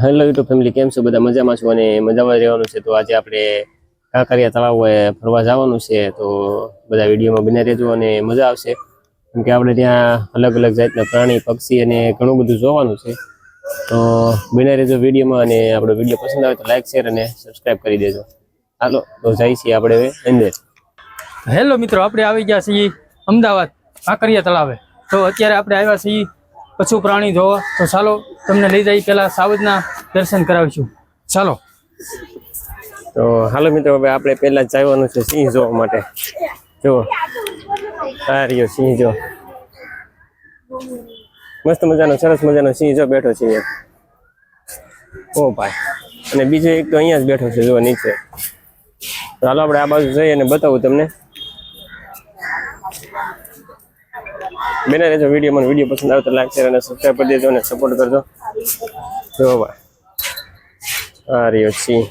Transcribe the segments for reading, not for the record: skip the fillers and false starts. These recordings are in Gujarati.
હેલો યુટ્યુબ ફેમિલી, કેમ છો બધા? મજામાં છો અને મજામાં રહેવાનું છે. તો આજે આપણે કાંકરિયા તળાવે ફરવા જવાનું છે, તો બધા વિડીયોમાં બને રહેજો અને મજા આવશે. કેમ કે આપણે ત્યાં અલગ અલગ જાતના પ્રાણી, પક્ષી અને ઘણું બધું જોવાનું છે. તો બને રહેજો વિડીયોમાં અને આપણો વિડીયો પસંદ આવે તો લાઈક, શેર અને સબસ્ક્રાઈબ કરી દેજો. હાલો તો જઈએ છીએ આપણે હવે અંદર. હેલો મિત્રો, આપણે આવી ગયા છીએ અમદાવાદ કાંકરિયા તળાવે. તો અત્યારે આપણે આવ્યા છીએ પશુ પ્રાણી જોવા. તો ચાલો તમને લઈ જઈએ, પહેલા સાવજના દર્શન કરાવીશું. ચાલો તો હાલો મિત્રો, હવે આપણે પહેલા જ જવાનું છે સિંહ જોવા માટે. જો આ રહ્યો સિંહ, જો મસ્ત મજાનો, સરસ મજાનો સિંહ જો બેઠો છે. ઓ ભાઈ, અને બીજો એક તો અહીંયા જ બેઠો છે, જો નીચે. તો હાલો આપણે આ બાજુ જઈએ અને બતાવું તમને. બને રહેજો વિડીયો. મને વિડીયો પસંદ આવે તો લાઈક, શેર અને સબસ્ક્રાઈબ કરી દેજો અને સપોર્ટ કરજો. જો ભાઈ, આ રહ્યો સિંહ.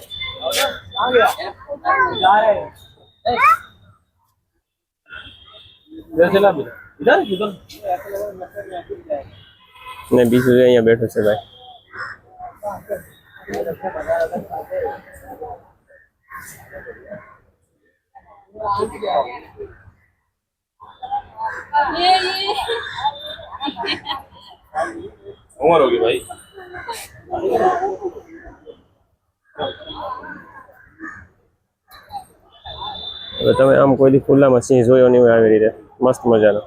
ને બીજું અહીંયા બેઠો છે ભાઈ. उम्र होगी भाई। તમે આમ કોઈ દી ખુલ્લામાં સિંહ જોયો નહીં હોય આવી રીતે મસ્ત મજાનો.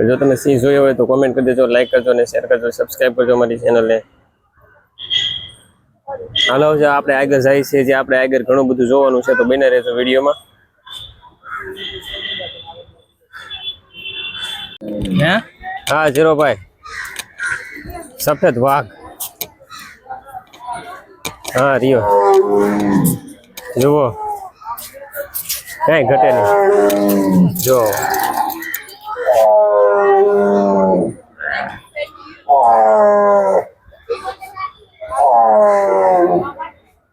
જો તમે સિંહ જોયો હોય તો કોમેન્ટ કરી દેજો, લાઈક કરજો અને શેર કરજો, સબસ્ક્રાઈબ કરજો મારી ચેનલને. હાલો જે આપણે આગળ જાય છે, જે આપણે આગળ ઘણું બધું જોવાનું છે, તો બને રહેજો વિડીયોમાં. હા જીરોભાઈ, સફેદ વાઘ. હા રિયો, જુઓ કઈ ઘટે નહીં. જો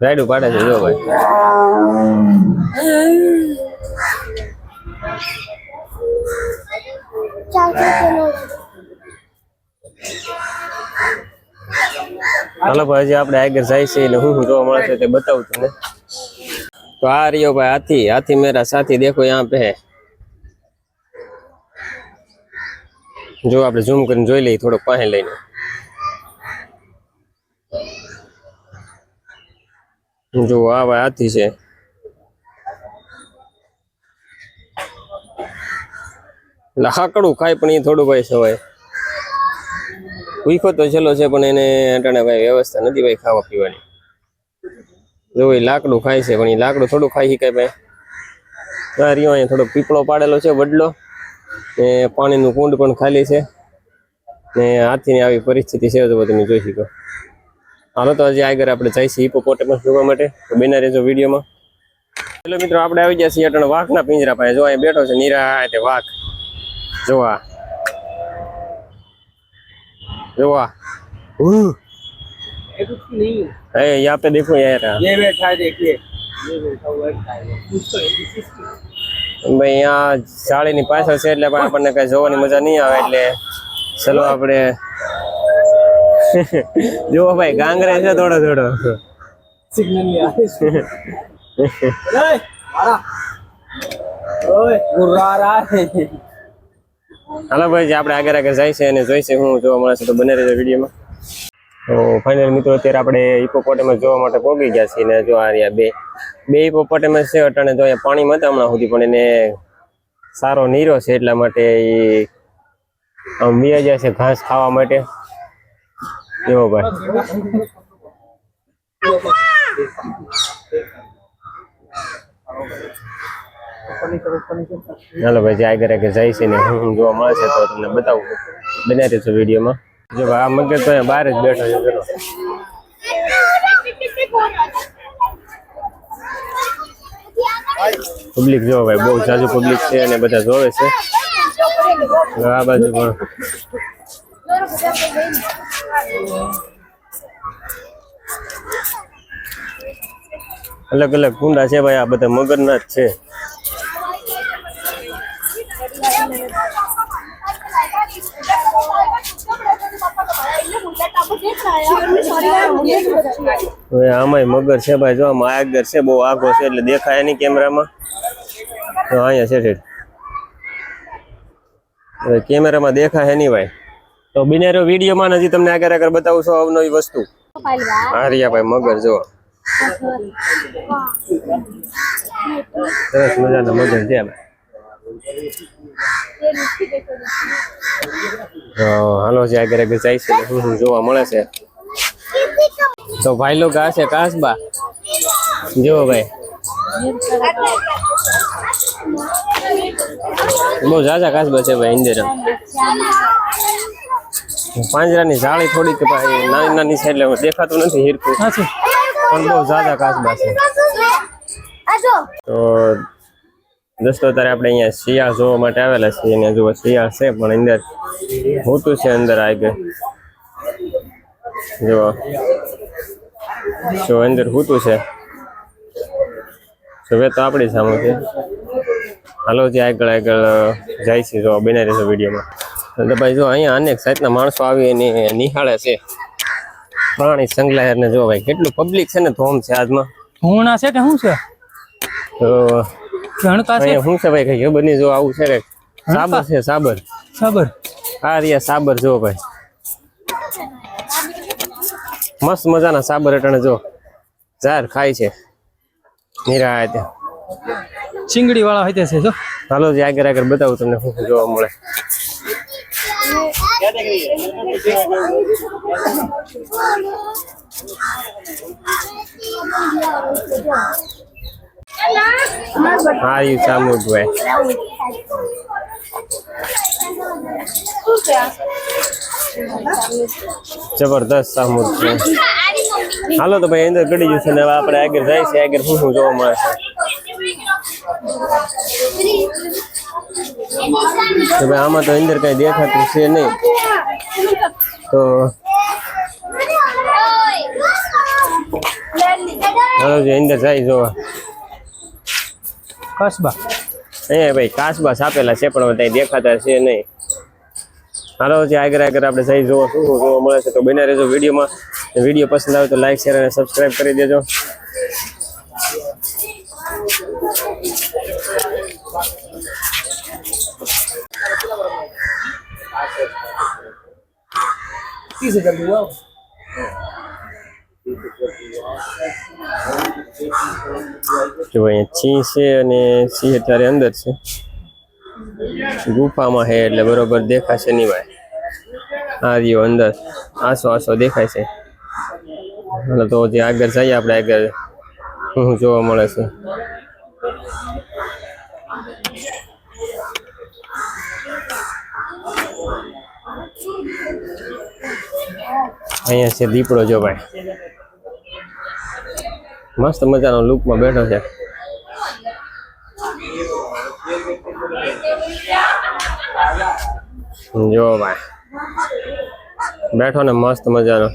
રાયડું પાડે છે, જો ભાઈ. હાલો ભાઈ, હજી આપણે આગળ જાય છે એટલે હું જોવા મળે છે તે બતાવું તમને. તો આ રહ્યો ભાઈ હાથી. હાથી મેરા સાથી, દેખો યહાં પે હે. જો આપણે ઝૂમ કરીને જોઈ લઈએ થોડોક પાસે લઈને. જો આ ભાઈ હાથી છે. લાકડું ખાય પણ એ થોડું ભાઈ સવાય. ભૂખો તો ચલો છે પણ એને અટાણે ભાઈ વ્યવસ્થા નથી ભાઈ ખાવા પીવાની. જો એ લાકડું ખાય છે પણ એ લાકડું થોડું ખાઈ શકાય ભાઈ. આ રહ્યો અહીંયા થોડો પીપળો પાડેલો છે વડલો, ને પાણીનું કુંડ પણ ખાલી છે, ને હાથીની આવી પરિસ્થિતિ છે તો તમે જોઈ શકો. હાલો તો હજી આગળ આપણે જઈએ છીએ હિપોપોટેમસ જોવા માટે, તો બના રહેજો વિડીયોમાં. હેલો મિત્રો, આપણે આવી ગયા છીએ અટાણે વાઘના પિંજરા પાસે. જો અહીંયા બેઠો છે નિરાતે વાઘ. જોવા જોવા यहाँ पे देखो यार, ये बैठा है, देखिए ये बैठा हुआ है। भाई यहाँ શાળીની પાછળ છે એટલે આપણને કઈ જોવાની મજા નહીં આવે. એટલે ચલો આપણે જો ભાઈ ગાંગરે છે થોડો થોડો सिग्नल लिया ओए गुर्रा रहा है। હાલો ભાઈ, આપણે આગળ આગળ જાય છે અને જોઈશે હું જોવા મળે છે, તો બને રહેજો વિડીયોમાં. તો ફાઇનલ મિત્રો, અત્યારે આપણે હિપોપોટેમસ જોવા માટે પહોંચી ગયા છીએ. ને જો આ રહ્યા બે હિપોપોટેમસ છે અટાણે. જો અહીંયા પાણીમાં હતા હમણાં સુધી, પણ એને સારો નીરો છે એટલા માટે એ આમ બીયા જાય છે ઘાસ ખાવા માટે. એવો ભાઈ. ચાલો ભાઈ, જે આગળ આગળ જાય છે ને હું જોવા મળે છે તો તમને બતાવું. બના રહેજો વિડીયોમાં. જો આ મગર તો બહાર જ બેઠો છે. પબ્લિક જો ભાઈ, બહુ જાજુ પબ્લિક છે અને બધા જોવે છે. આ બાજુ પણ અલગ અલગ કુંડા છે ભાઈ. આ બધા મગરના જ છે. હવે આમાંય મગર છે ભાઈ, જો આમાં આગળ છે, બહુ આગો છે એટલે દેખાય નહીં કેમેરામાં. તો અહીંયા છે ઠેઠ. હવે કેમેરામાં દેખાય નહીં ભાઈ. તો બિનેરો વિડીયોમાં હજી તમને આગળ આગળ બતાવું છું અવનવી વસ્તુ. હારિયા ભાઈ મગર જો સરસ મજાના મગર છે ભાઈ. હાલો છે આગળ આગળ જાય છે, શું જોવા મળે છે. તો ભાઈ લોકો આ છે કાસબા, જો ભાઈ બહુ ઝાઝા કાસબા છે ભાઈ. અંદર પાંજરાની જાળી થોડીક ભાઈ નાની નાની છે એટલે દેખાતું નથી હીરકું, પણ બહુ ઝાઝા કાસબા છે. તો દોસ્તો અત્યારે આપણે અહીંયા શિયાળ જોવા માટે આવેલા છીએ, અને જુઓ શિયાળ છે પણ અંદર હોતું છે, અંદર આગળ જો અંદર હોતું છે. હવે તો આપણી સામે છે. હાલો જે આગળ આગળ જાય છે, જો બને રહેજો વિડીયોમાં. તો ભાઈ જો અહીંયા અનેક જાતના માણસો આવી અને નિહાળે છે પ્રાણી સંગ્રહાલય ને. જો ભાઈ કેટલું પબ્લિક છે ને, ધોમ છે આજમાં. હુણા છે કે શું છે? તો ગણતા છે શું છે ભાઈ કઈ ખબર નહીં. જો આવું છે કઈક સાબર છે, સાબર સાબર. આ રહ્યા સાબર જો ભાઈ, મસ્ત મજાના સાબર અટાણે જો ઝાર ખાય છે નિરાતે. ચીંગડી વાળા હોય છે જો. હાલો જે આગળ આગળ બતાવું તમને શું શું જોવા મળે. હારી ચામુંડ ભાઈ, જબરદસ્ત ચામુંડ છે. હાલો તો ભાઈ અંદર ગડી જશે ને હવે આપણે આગળ જાય છે. આગળ શું શું જોવા મળે છે. તો ભાઈ આમાં તો અંદર કઈ દેખાતું છે નહીં. તો હાલો જે અંદર જાય જોવા. કાસબા અહીંયા ભાઈ કાસબા છાપેલા છે પણ ત્યાં દેખાતા છે નહીં. હાલો જે આગળ આગળ આપણે જઈ જોવા શું શું જોવા મળે છે. તો બને રહેજો વિડીયોમાં. વિડીયો પસંદ આવે તો લાઈક શેર અને સબસ્ક્રાઈબ કરી દેજો. જો અહીંયા સિંહ છે અને સિંહ અત્યારે અંદર છે, ગુફામાં છે એટલે બરોબર દેખાશે નહીં ભાઈ. આ રહ્યો અંદર આસો આસો દેખાય છે. હાલો તો જે આગળ જઈએ આપણે આગળ શું જોવા મળે છે. અહીંયા છે દીપડો જો ભાઈ, મસ્ત મજાનો લૂકમાં બેઠો છે. જો ભાઈ બેઠો ને મસ્ત મજાનો.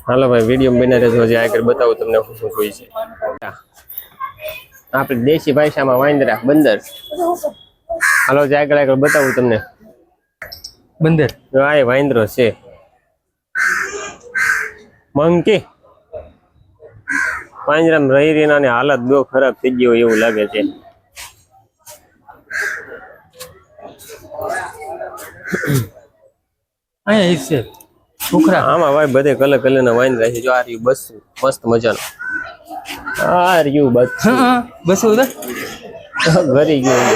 હાલો ભાઈ વિડીયો બને રહેજો, હજી આગળ બતાવું તમને શું શું જોઈ છે. આપણે દેશી ભાષામાં વાંદરા બંદર. હાલો જે આગળ આગળ બતાવું તમને. બંદર આ વાંદરો છે, મંકી. પાંજરામાં રહી રહીને આની હાલત બહુ ખરાબ થઈ ગઈ હોય એવું લાગે છે. અહીંયા ઈ છે ઉખરા. આમાં ભાઈ બધે કલર કલર ના વાંદરા છે. જો આ રહ્યું બસ મસ્ત મજાનો. આ રહ્યું બસ હા બસ ઉધર ઘરી ગયું.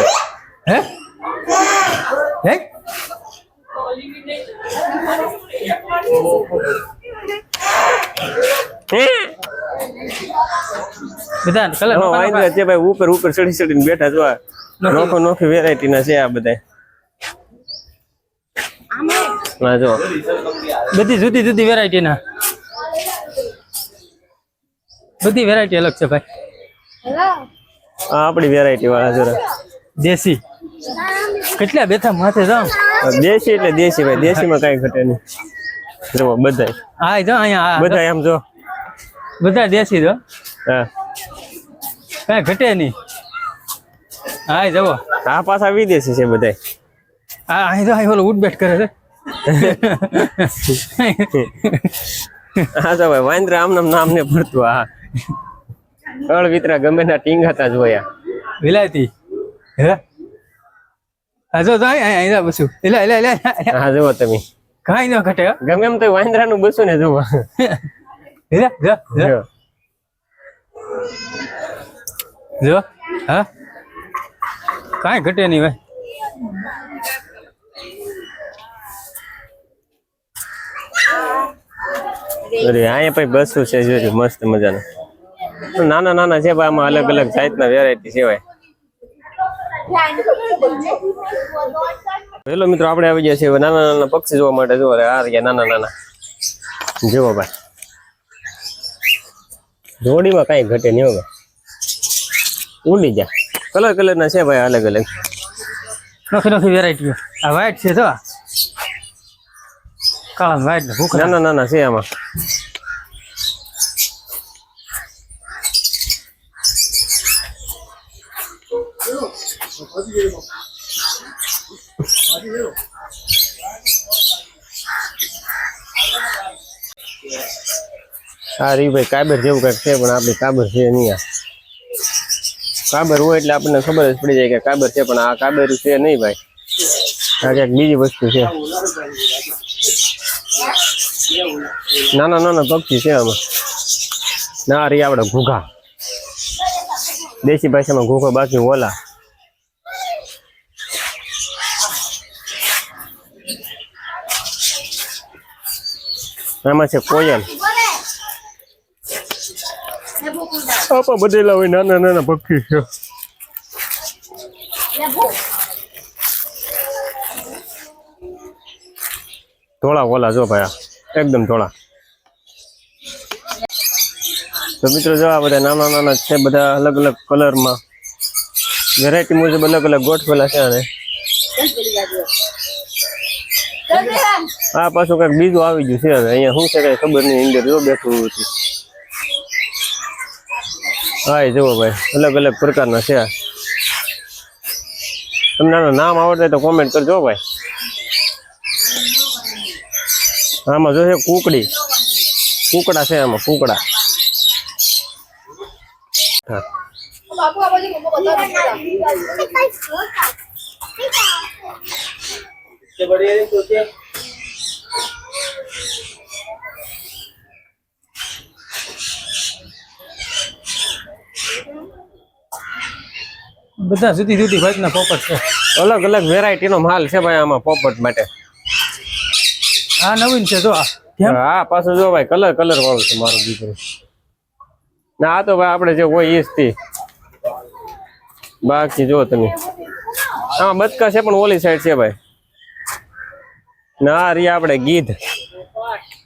હે હે બધા કલર વાંદરા છે ભાઈ, ઉપર ઉપર ચડી ચડીને બેઠા. જો નોખો નોખી વેરાયટી ના છે આ બધા. હા જો બધી જુદી જુદી વેરાયટી ના, બધી વેરાયટી અલગ છે ભાઈ. આ આપણી વેરાયટી વાળા જરા દેશી કેટલા બેઠા માથે જાવ. દેશી એટલે દેશી ભાઈ, દેશીમાં કઈ ઘટે નહીં. જો બધા હા જો અહીંયા બધા એમ જો બધા દેશી જો. હા કઈ ઘટે નહીં. હા જવો આ પાછા વિદેશી છે બધા. અહીં તો અહીં ઓલો ઉઠ બેઠ કરે છે હા તો ભાઈ વાંદરા આમ નામ ને પડતું હા કળ વિતરા ગમે ના ટીંગાતા જોયા વિલાયતી હે હા જો અહીં બસું એલા એલા એલા હા જુઓ તમે કાંઈ ન ઘટે હો. ગમે એમ તો વાંદરા નું બસું ને જુઓ એલા જો જો જો. જો હા કાંઈ ઘટે નહીં ભાઈ અરે અહીંયા ભાઈ બસું છે જોજો મસ્ત મજાનું નાના નાના છે ભાઈ આમાં અલગ અલગ જાતના વેરાયટી છે ભાઈ હેલો મિત્રો આપણે આવી ગયા છીએ નાના નાના પક્ષી જોવા માટે જોવા આ રહ્યા નાના નાના જુઓ ભાઈ જોડીમાં કાંઈ ઘટે નહીં હવે ઉડી જા કલર કલર ના છે ભાઈ અલગ અલગ નોખી નોખી વેરાયટીઓ આ વ્હાઈટ છે તો કાળા વ્હાઈટ ને ભૂખ નાના નાના છે આમાં હા રી ભાઈ કાબર જેવું કઈક છે પણ આપણી કાબર છે નહીં આ કાબર હોય એટલે આપણને ખબર જ પડી જાય કે કાબર છે પણ આ કાબર છે નહીં ભાઈ આ ક્યાંક બીજી વસ્તુ છે નાના નાના પક્ષી છે આમાં ના રી આપણે ઘૂઘા દેશી ભાષામાં ઘૂઘો બાકી ઓલા આમાં છે કોયલ આપા બધેલા હોય નાના નાના પક્ષી છે ધોળા ઓલા જો ભાઈ એકદમ ધોળા તો મિત્રો જો આ બધા નાના નાના છે બધા અલગ અલગ કલરમાં વેરાયટી મુજબ અલગ અલગ ગોઠવેલા છે અને આ પાછું કઈક બીજું આવી ગયું છે હવે અહીંયા શું છે કઈ ખબર નહીં અંદર જો બેઠું હતું હા એ જુઓ ભાઈ અલગ અલગ પ્રકારના છે તમને આનું નામ આવડે તો કોમેન્ટ કરજો ભાઈ આમાં જો છે કુકડા છે આમાં કુકડા હા બધા જુદી જુદી ભાતના પોપટ છે અલગ અલગ વેરાયટીનો માલ છે ભાઈ આમાં પોપટ માટે આ નવીન છે જો આ કેમ હા પાછું જો ભાઈ કલર કલર વાળું છે મારું દીકરું ના આ તો ભાઈ આપણે જે હોય એ જ થી બાકી જો તમે આમાં બચકા છે પણ ઓલી સાઈડ છે ભાઈ ના રી આપણે ગીધ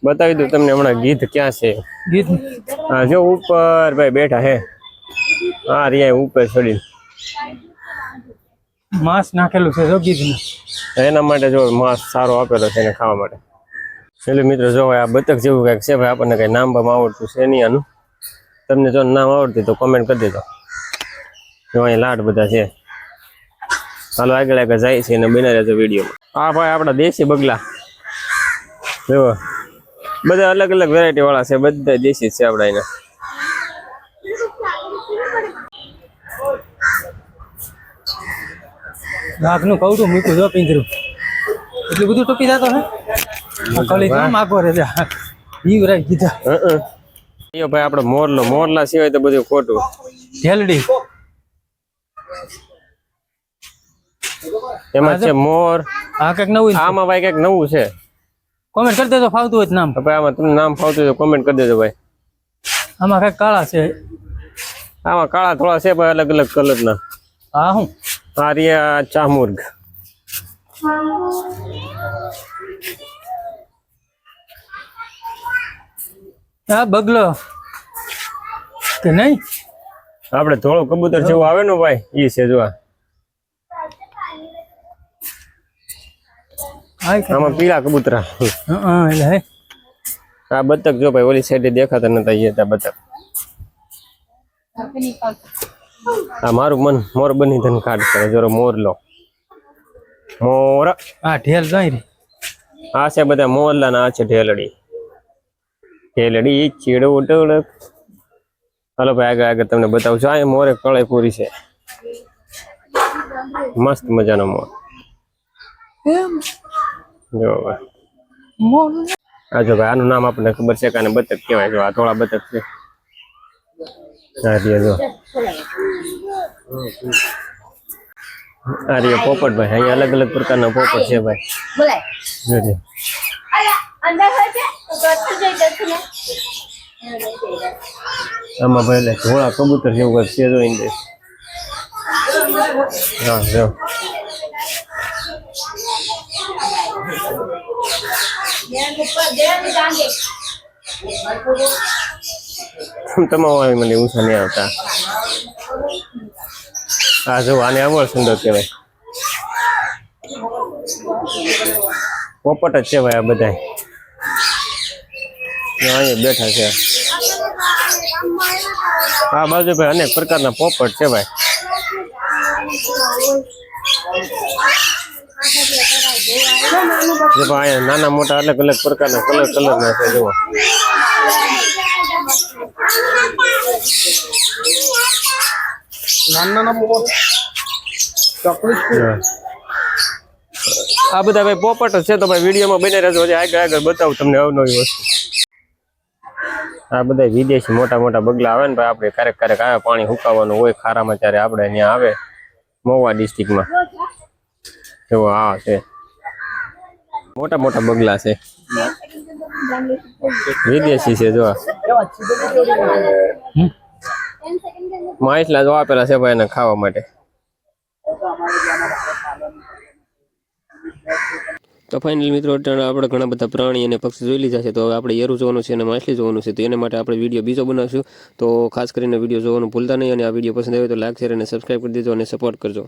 બતાવી દઉં તમને હમણાં ગીધ ક્યાં છે ગીત હા જો ઉપર ભાઈ બેઠા હે હા રિયા ઉપર ચડીને માંસ નાખેલું છે જો ગીધનું એના માટે જો માંસ સારો આપેલો છે એને ખાવા માટે એટલે મિત્રો જો આ બતક જેવું કંઈક છે ભાઈ આપણને કંઈ નામ બામ આવડતું છે નહીં આનું તમને જો નામ આવડતું તો કોમેન્ટ કરી દેજો જો અહીં લાડ બધા છે ચાલો આગળ આગળ જાય છે અને બના રહેજો વિડીયોમાં હા ભાઈ આપણા દેશી બગલા જો બધા અલગ અલગ વેરાયટી વાળા છે બધા દેશી છે આપણા એના વાઘનું કવડું મૂક્યું જો પિંજરું એટલું બધું ટોપી જતો હે કલી કેમ આગો રે ઈ વરાઈ કીધા ભાઈ આપણે મોરલા સિવાય તો બધું ખોટું ઢેલડી એમાં છે મોર આ કઈક નવું આમાં ભાઈ કઈક નવું છે કોમેન્ટ કરી દેજો ફાવતું હોય તો નામ ભાઈ આમાં તમને નામ ફાવતું હોય તો કોમેન્ટ કરી દેજો ભાઈ આમાં કઈક કાળા છે આમાં કાળા થોડા છે ભાઈ અલગ અલગ કલરના હા હું આ રહ્યા ચામુર્ગ આ બગલો કે નહીં આપણે થોડો કબૂતર જેવું આવે ને ભાઈ ઈ છે જો આમાં પીળા કબૂતરા એટલે હે આ બતક જો ભાઈ ઓલી સાઈડે દેખાતા નતા એ હતા બતક આ મારું મન મોર બની ધન કાઢ કરે જરો મોર લો મોર આ ઢેલ જોઈ રી આ છે બધા મોરલા ના આ છે ઢેલડી ચીડું ટળક. હાલો ભાઈ આગળ આગળ તમને બતાવું છું. આ મોરે કળાઈ પૂરી છે, મસ્ત મજાનો મોર. જો ભાઈ આ જો ભાઈ આનું નામ આપણને ખબર છે કે આને બતક કહેવાય. જો આ થોડા બતક છે. આ રહ્યો જો આ રહ્યો પોપટ ભાઈ. અહીંયા અલગ અલગ પ્રકારના પોપટ છે ભાઈ. જોજો આમાં ભાઈ એટલે ધોળા કબૂતર જેવું કંઈક છે જોઈને દે. હા જો તમામ આવી મને ઊંચા નહીં આવતા. હા જો આને અમર સુંદર કહેવાય. પોપટ જ છે ભાઈ આ બધા. અહીંયા બેઠા છે. આ બાજુ ભાઈ અનેક પ્રકારના પોપટ છે ભાઈ. જો ભાઈ અહીંયા નાના મોટા અલગ અલગ પ્રકારના કલર ના છે. જુઓ આ બધા ભાઈ પોપટ છે. તો ભાઈ વિડીયોમાં બને રહેજો. આગળ આગળ બતાવું તમને અવનવી વસ્તુ. આ બધા વિદેશી મોટા મોટા બગલા આવે ને ભાઈ. આપણે ક્યારેક ક્યારેક આવે પાણી હુકાવાનું હોય ખારામાં, ત્યારે આપણે અહીંયા આવે મહુવા ડિસ્ટ્રિક્ટમાં. જો આ છે મોટા મોટા બગલા છે, વિદેશી છે. જો માછલા જો આપેલા છે ભાઈ એને ખાવા માટે. તો ફાઇનલી મિત્રો આપણે ઘણા બધા પ્રાણી અને પક્ષી જોઈ લીધા છે. તો હવે આપણે યેરું જોવાનું છે અને માછલી જોવાનું છે. તો એના માટે આપણે વિડીયો બીજો બનાવશું. તો ખાસ કરીને વિડીયો જોવાનું ભૂલતા નહીં. અને આ વિડીયો પસંદ આવે તો લાઈક શેર અને સબસ્ક્રાઈબ કરી દેજો અને સપોર્ટ કરજો.